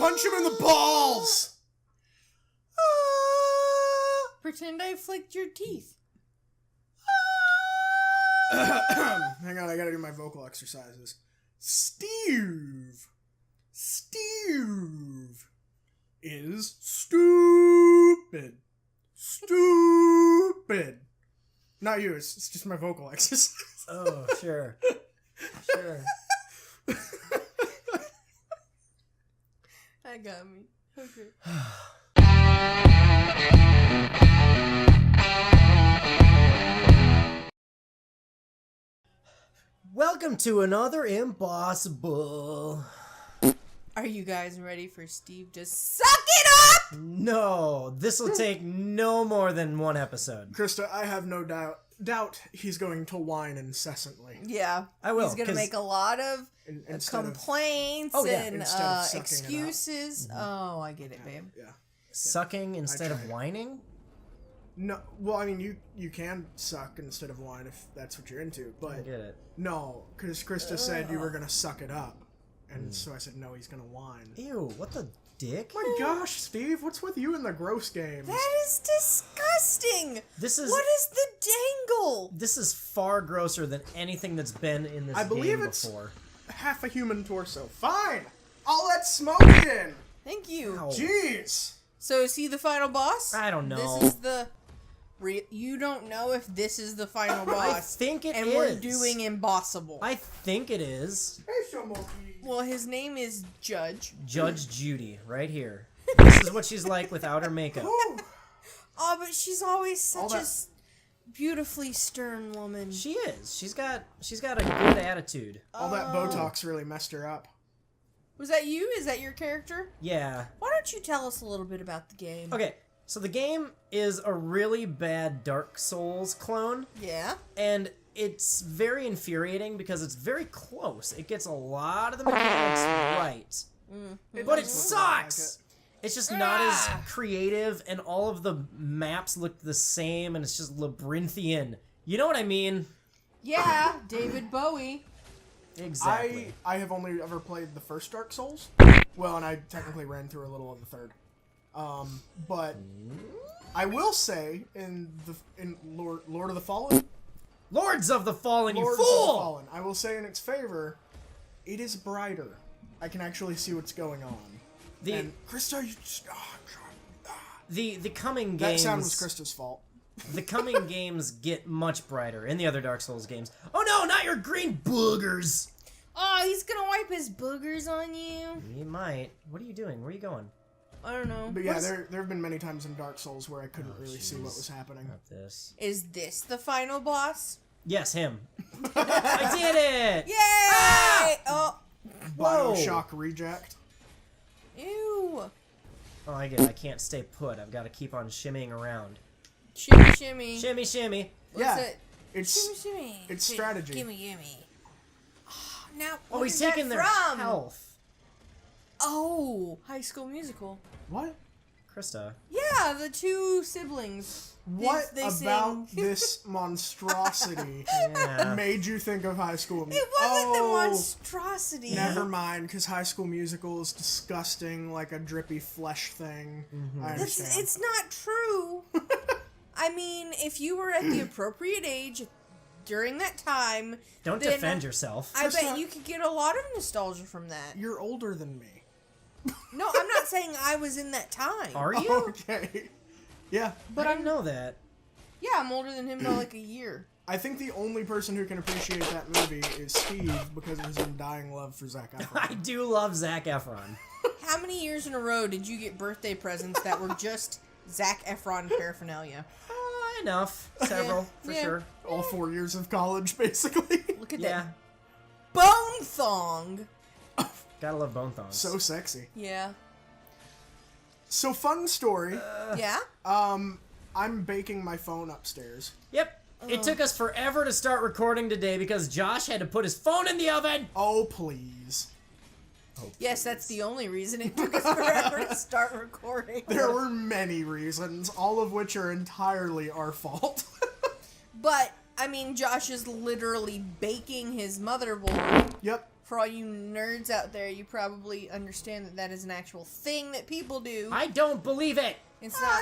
Punch him in the balls! Pretend I flicked your teeth. Hang on, I gotta do my vocal exercises. Steve is stupid. Stupid. Not you, it's just my vocal exercise. Oh, sure. Sure. That got me. Okay. Welcome to another ImBossible. Are you guys ready for Steve to suck it up? No, this will take no more than one episode. Christa, I have no doubt he's going to whine incessantly. Yeah. I will. He's going to make a lot of complaints and excuses. Oh, I get it, babe. Yeah. Sucking instead of whining? No, well, I mean, you can suck instead of whine if that's what you're into, but... I get it. No, because Christa said you were going to suck it up. And so I said, no, he's going to whine. Ew, what the dick? My gosh, Steve, what's with you and the gross games? That is disgusting. This is... What is the dangle? This is far grosser than anything that's been in this I believe game it's before. half a human torso. Fine! I'll let Smoke in! Thank you. Ow. Jeez! So is he the final boss? I don't know. This is the... You don't know if this is the final boss. I think it and is. we're doing ImBossible. I think it is. Hey, Smoky. Well, his name is Judge. Judge Judy, right here. This is what she's like without her makeup. Oh, but she's always such that- a beautifully stern woman. She is. She's got a good attitude. All that Botox really messed her up. Was that you? Is that your character? Yeah. Why don't you tell us a little bit about the game? Okay, so the game is a really bad Dark Souls clone, Yeah? and it's very infuriating because it's very close. It gets a lot of the mechanics right, but it sucks! It's just not as creative, and all of the maps look the same, and it's just labyrinthian. You know what I mean? Yeah, David Bowie. Exactly. I have only ever played the first Dark Souls. Well, and I technically ran through a little of the third. But I will say in Lord of the Fallen, Lords of the Fallen, Lords you of the fool! Fallen, I will say in its favor, it is brighter. I can actually see what's going on. And Christa, you just the coming that games. sound was Christa's fault. The coming games get much brighter in the other Dark Souls games. Oh no, not your green boogers! Oh, he's gonna wipe his boogers on you. He might. What are you doing? Where are you going? I don't know. But yeah, there have been many times in Dark Souls where I couldn't really see what was happening. Not this. Is this the final boss? Yes, him. I did it! Yay! Ah! Oh. Bioshock reject. Ew. Oh, I get it. I can't stay put. I've got to keep on shimmying around. Shimmy, shimmy. Shimmy, shimmy. What's Yeah, it? it's Shimmy, shimmy. it's strategy. Gimme, gimme. Oh, now, Oh, what he's is that taking their from? health. Oh, High School Musical. what? Krista. Yeah, the two siblings. What They about sing. this monstrosity Yeah. made you think of High School Musical? It wasn't the Oh, monstrosity. never mind, because High School Musical is disgusting, like a drippy flesh thing. I understand. It's not true. I mean, if you were at the appropriate age during that time, Don't then defend yourself. I bet Krista- you could get a lot of nostalgia from that. You're older than me. No, I'm not saying I was in that time. Are you? Okay. Yeah. But I didn't know that. Yeah, I'm older than him by like a year. I think the only person who can appreciate that movie is Steve because of his undying love for Zac Efron. I do love Zac Efron. How many years in a row did you get birthday presents that were just Zac Efron paraphernalia? Enough. Several, for Yeah. sure. All 4 years of college, basically. Look at Yeah. that bone thong. Gotta love bone thongs. So sexy. Yeah. So fun story. Yeah? I'm baking my phone upstairs. Yep. It took us forever to start recording today because Josh had to put his phone in the oven. Oh, please. Yes, that's the only reason it took us forever to start recording. There were many reasons, all of which are entirely our fault. But I mean, Josh is literally baking his motherboard. Yep. For all you nerds out there, you probably understand that that is an actual thing that people do. I don't believe it. It's not.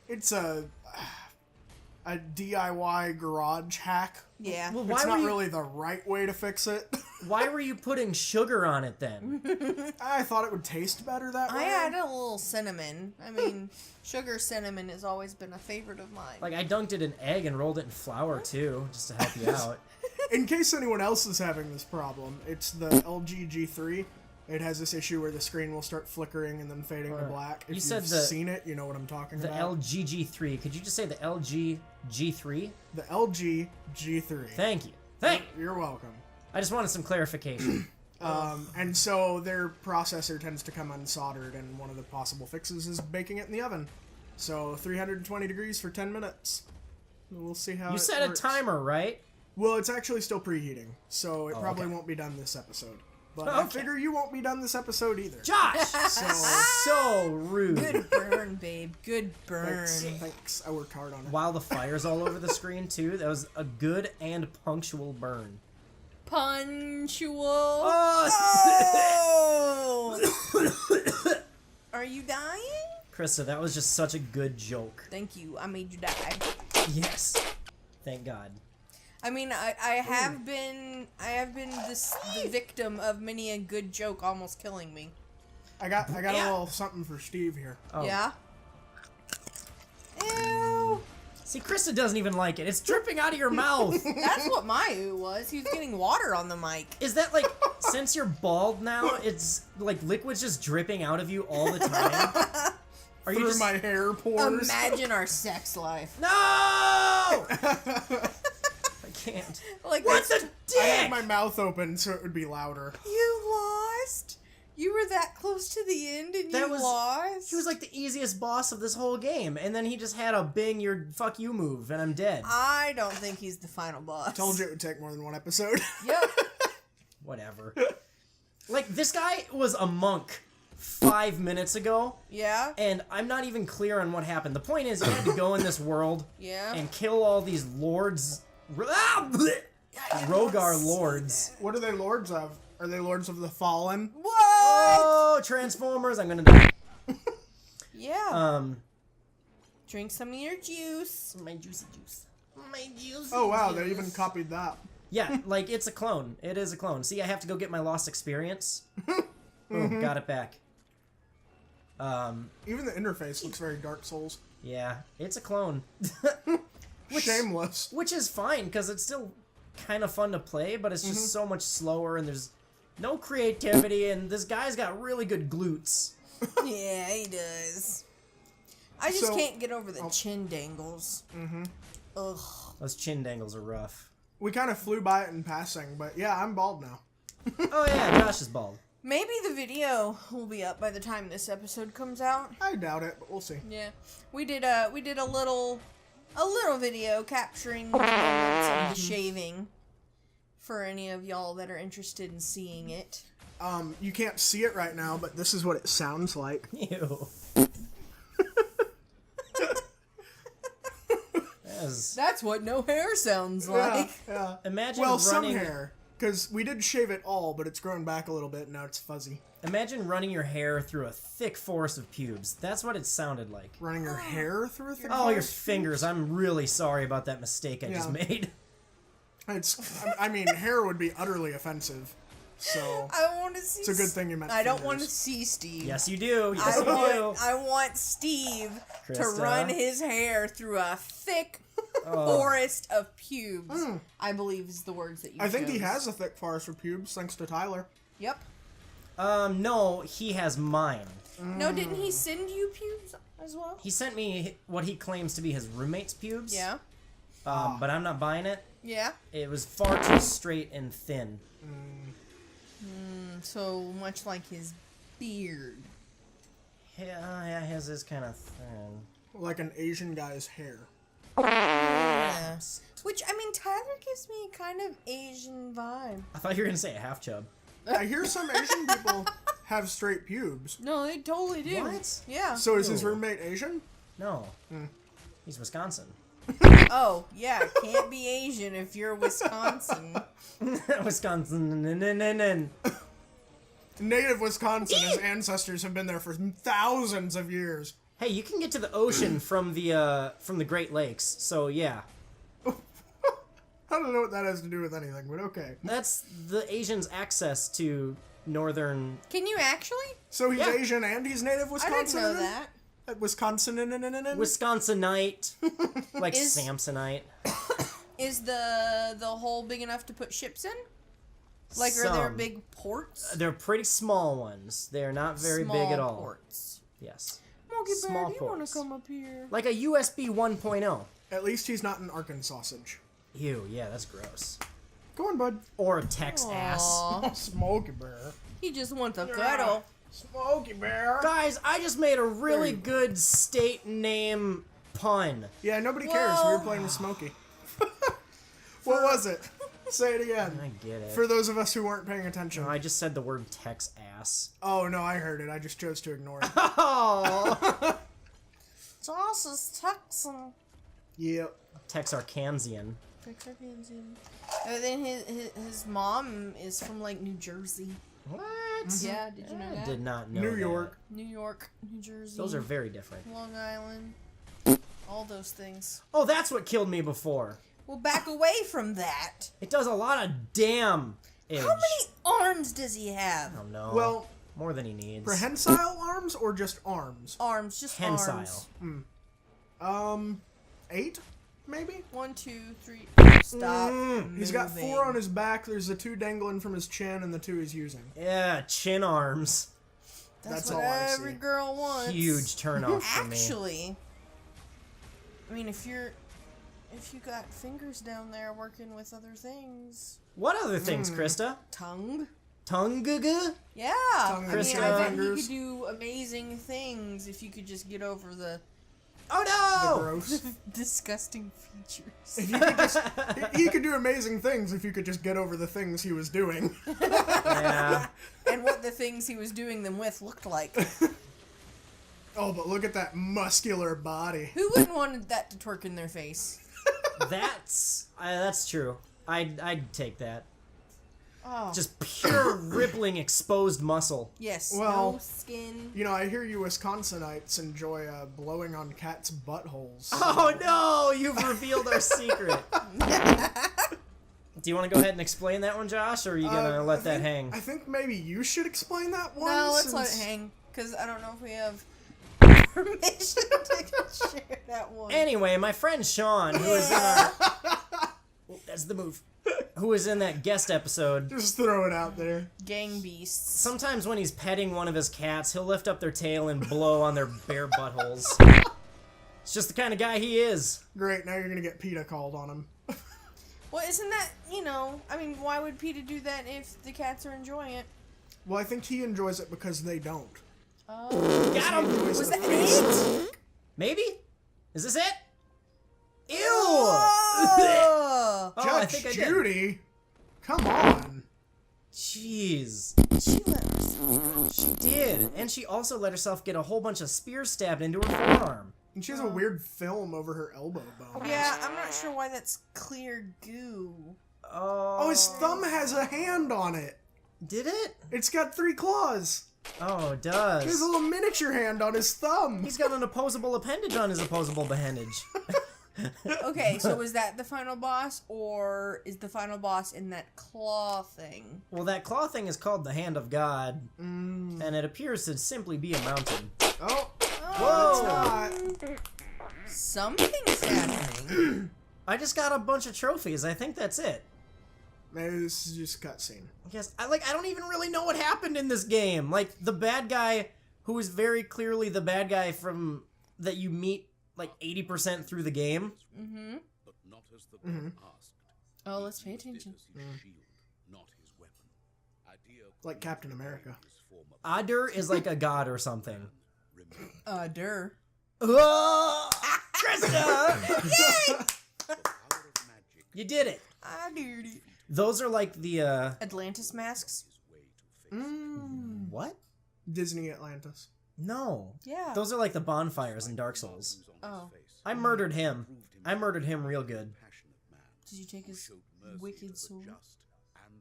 It's a DIY garage hack. Yeah. Well, It's not really the right way to fix it. Why were you putting sugar on it then? I thought it would taste better that way. I added a little cinnamon. I mean, sugar cinnamon has always been a favorite of mine. Like, I dunked it in egg and rolled it in flour, too, just to help you out. In case anyone else is having this problem, it's the LG G3. It has this issue where the screen will start flickering and then fading to black. If You said you've the- seen it, you know what I'm talking The about. LG G3. Could you just say the LG G3? The LG G3. Thank you. Thank you. You're welcome. I just wanted some clarification. And so their processor tends to come unsoldered, and one of the possible fixes is baking it in the oven. So 320 degrees for 10 minutes. We'll see how You it set a works. timer, right? Well, it's actually still preheating, so it probably okay. won't be done this episode. But I Okay. figure you won't be done this episode either. Josh! So, So rude. Good burn, babe. Good burn. thanks. I worked hard on it. While the fire's all over the screen, too, that was a good and punctual burn. Punctual. Oh! Oh! Are you dying? Krista, that was just such a good joke. Thank you. I made you die. Yes. Thank God. I mean, I have been the victim of many a good joke almost killing me. I got a Yeah. little something for Steve here. Oh. Yeah. Ew. See, Krista doesn't even like it. It's dripping out of your mouth. That's what my ooh was. He was getting water on the mic. Is that like, since you're bald now, it's like liquid's just dripping out of you all the time? Are you Through just... my hair pores. Imagine our sex life. No! I can't. Like What that's the I had dick? my mouth open so it would be louder. you lost. You were that close to the end and That you was- lost. He was like the easiest boss of this whole game, and then he just had a bing your fuck you move, and I'm dead. I don't think he's the final boss. Told you it would take more than one episode. Yep. Whatever. Like, this guy was a monk 5 minutes ago, Yeah. and I'm not even clear on what happened. The point is, you had to go in this world Yeah. and kill all these lords. Rogar lords. What are they lords of? Are they lords of the fallen? What? Oh, Transformers, I'm gonna die. Yeah. Drink some of your juice. My juicy juice. My juicy Oh wow, juice. they even copied that. Yeah, like, it's a clone. It is a clone. See, I have to go get my lost experience. Oh, got it back. Even the interface looks very Dark Souls. Yeah, it's a clone. Shameless. Which is fine, because it's still kind of fun to play, but it's just so much slower, and there's no creativity, and this guy's got really good glutes. Yeah, he does. I just So- can't get over the chin dangles. Mm-hmm. Ugh. Those chin dangles are rough. We kind of flew by it in passing, but yeah, I'm bald now. Oh yeah, Josh is bald. Maybe the video will be up by the time this episode comes out. I doubt it, but we'll see. Yeah, we did a little video capturing the moments of the shaving for any of y'all that are interested in seeing it. You can't see it right now, but this is what it sounds like. Ew. That's what no hair sounds like. Yeah. Imagine Well, some running. hair, because we did shave it all, but it's grown back a little bit, and now it's fuzzy. Imagine running your hair through a thick forest of pubes. That's what it sounded like. Running your hair through a thick Oh, your forest? fingers. I'm really sorry about that mistake I just Yeah. made. I mean, hair would be utterly offensive. So I want to see. it's a good thing you meant I don't want to fingers. see Steve. Yes, you do. Yes, you do. I want Steve to Christa. run his hair through a thick forest of pubes. I believe is the words that you I think he chose. has a thick forest of pubes, thanks to Tyler. Yep. No, he has mine. No, didn't he send you pubes as well? He sent me what he claims to be his roommate's pubes. Yeah. But I'm not buying it. Yeah. It was far too straight and thin. So much like his beard. Yeah, his is kind of thin. Like an Asian guy's hair. Yeah. Which, I mean, Tyler gives me a kind of Asian vibe. I thought you were gonna say a half chub. I hear some Asian people have straight pubes. No, they totally do. What? Yeah. So is his Ew. roommate Asian? No, he's Wisconsin. Oh, yeah, can't be Asian if you're Wisconsin. Wisconsin. Native Wisconsin, his ancestors have been there for thousands of years. Hey, you can get to the ocean from the Great Lakes, so yeah. I don't know what that has to do with anything, but okay. That's the Asians' access to northern... Can you actually? So he's Yeah. Asian and he's native Wisconsin? I didn't know that. Wisconsin. Wisconsinite. Like Is- Samsonite. Is the hole big enough to put ships in? Like, are there Some. big ports? They're pretty small ones. They're not very Small big at all. ports. Yes. Monkey Small Bear, do you want ports. to come up here? Like a USB 1.0. At least he's not an Arkansas sausage. Ew, yeah, that's gross. Go on, bud. Or a Tex ass. Aw, Smokey Bear. he just wants a cuddle. Smokey Bear. Guys, I just made a really There you go. good state name pun. Yeah, nobody cares. We were Whoa. playing with Smokey. What was it? Say it again. I get it. For those of us who weren't paying attention. No, I just said the word Tex ass. Oh, no, I heard it. I just chose to ignore it. Oh! Josh is Texan. Yep. Texarkansian. Then his mom is from, like, New Jersey. What? Yeah, did you know I that? did not know New that. York. New York, New Jersey. Those are very different. Long Island. All those things. Oh, that's what killed me before. Well, back away from that. It does a lot of damn edge. How many arms does he have? I don't know. Well, more than he needs. prehensile arms or just arms? Arms, just Hensile. arms. 8, maybe? 1, 2, 3. Stop. He's got moving. 4 on his back. There's the 2 dangling from his chin and the 2 he's using. Yeah, chin arms. That's That's what all I every see. girl wants. Huge turnoff for me. Actually, I mean, if you got fingers down there working with other things, What other things, Krista? tongue. Tongue goo. Yeah, Tongue I mean, Krista. I bet he fingers. could do amazing things if you could just get over the Oh The no! gross. disgusting features. If you could just, he could do amazing things if you could just get over the things he was doing. Yeah. And what the things he was doing them with looked like. Oh, but look at that muscular body. Who wouldn't want that to twerk in their face? That's true. I'd take that. Oh, Just pure rippling exposed muscle. yes. Well, no skin. You know, I hear you Wisconsinites enjoy blowing on cats' buttholes. Oh no! You've revealed our secret. Do you want to go ahead and explain that one, Josh, or are you gonna let that hang? I think maybe you should explain that one. No, let's let it since- hang, because I don't know if we have permission to share that one. Anyway, my friend Sean, who was in our... Oh, that's the move. Who was in that guest episode. Just throw it out there. Gang beasts. Sometimes when he's petting one of his cats, he'll lift up their tail and blow on their bare buttholes. It's just the kind of guy he is. Great, now you're gonna get PETA called on him. Well, isn't that, I mean, why would PETA do that if the cats are enjoying it? Well, I think he enjoys it because they don't. Oh. Got him! Enjoys Was the that face. it? Maybe? Is this it? Ew! Oh! Oh, I Judge think I did. Judy? Come on. Jeez. She let herself. She did. And she also let herself get a whole bunch of spears stabbed into her forearm. And she has a weird film over her elbow bone. Yeah, I'm not sure why that's clear goo. Oh, his thumb has a hand on it. Did it? It's got 3 claws. Oh, it He has a does. little miniature hand on his thumb. He's got an opposable appendage on his opposable appendage. Okay, so was that the final boss, or is the final boss in that claw thing? Well, that claw thing is called the Hand of God, and it appears to simply be a mountain. Oh, Whoa! it's not. Something's happening. I just got a bunch of trophies. I think that's it. Maybe this is just a cutscene. I guess I don't even really know what happened in this game. Like the bad guy, who is very clearly the bad guy from that you meet like 80% through the game. Mm-hmm. But not as the god asked. Oh, let's pay attention. It is his shield, not his weapon. Idea Like Captain America. his form of Adur is like a god or something. remember. Der. Oh, Krista! Yay! The power of magic You did it. I did it. Those are like the Atlantis masks? his way to face what? Disney Atlantis. No. Yeah. Those are like the bonfires in Dark Souls. on Oh. his face. I murdered him. I murdered him real good. Did you take his wicked soul?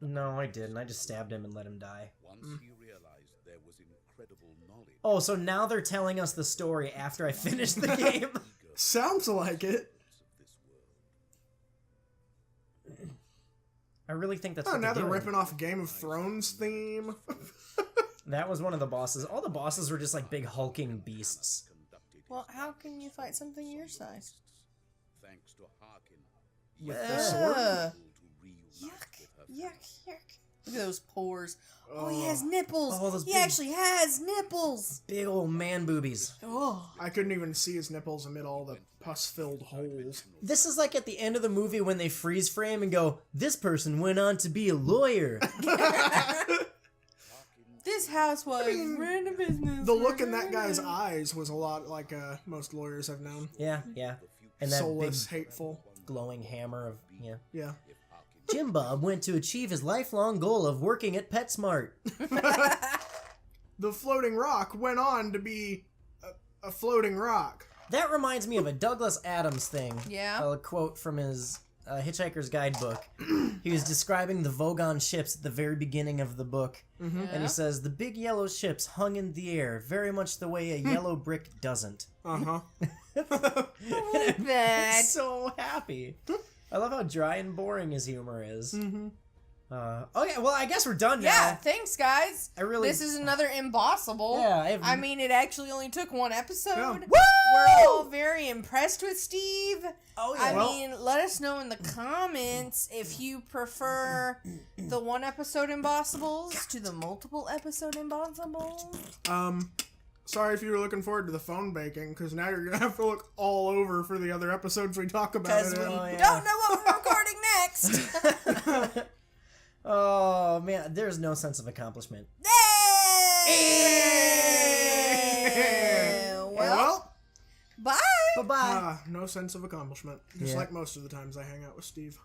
No, I didn't. I just stabbed him and let him die. Once he realized there was incredible knowledge. Oh, so now they're telling us the story after I finished the game. Sounds like it. I really think that's Oh, what now they're doing. ripping off Game of Thrones theme. That was one of the bosses. All the bosses were just like big hulking beasts. Well, how can you fight something your size? Thanks to Harkin, With the sword. Ugh. to reunite Yuck, with her yuck, yuck. Look at those pores. Oh, he Oh. has nipples. Oh, those he big- actually has nipples. Big old man boobies. Oh. I couldn't even see his nipples amid all the pus-filled holes. This is like at the end of the movie when they freeze frame and go, this person went on to be a lawyer. This housewife ran a business. The look in that guy's eyes was a lot like most lawyers I've known. Yeah, yeah. And that Soulless, big hateful. glowing hammer of, yeah. Yeah. Jim Bob went to achieve his lifelong goal of working at PetSmart. The floating rock went on to be a floating rock. That reminds me of a Douglas Adams thing. Yeah? A quote from his Hitchhiker's Guidebook. He was describing the Vogon ships at the very beginning of the book. And he says, the big yellow ships hung in the air, very much the way a yellow brick doesn't. Uh-huh. That. So happy. I love how dry and boring his humor is. Okay, well, I guess we're done now. Yeah, thanks, guys. I really- This is another ImBossible. Yeah, I mean, it actually only took one episode. Yeah. We're all very impressed with Steve. Oh, yeah. I Well- mean, let us know in the comments if you prefer the one episode ImBossibles to the multiple episode ImBossibles. Sorry if you were looking forward to the phone baking, because now you're going to have to look all over for the other episodes we talk about Because it we in. don't know what we're recording next. Oh, man, there's no sense of accomplishment. Well, bye. Bye-bye. No sense of accomplishment. Just Yeah. like most of the times I hang out with Steve.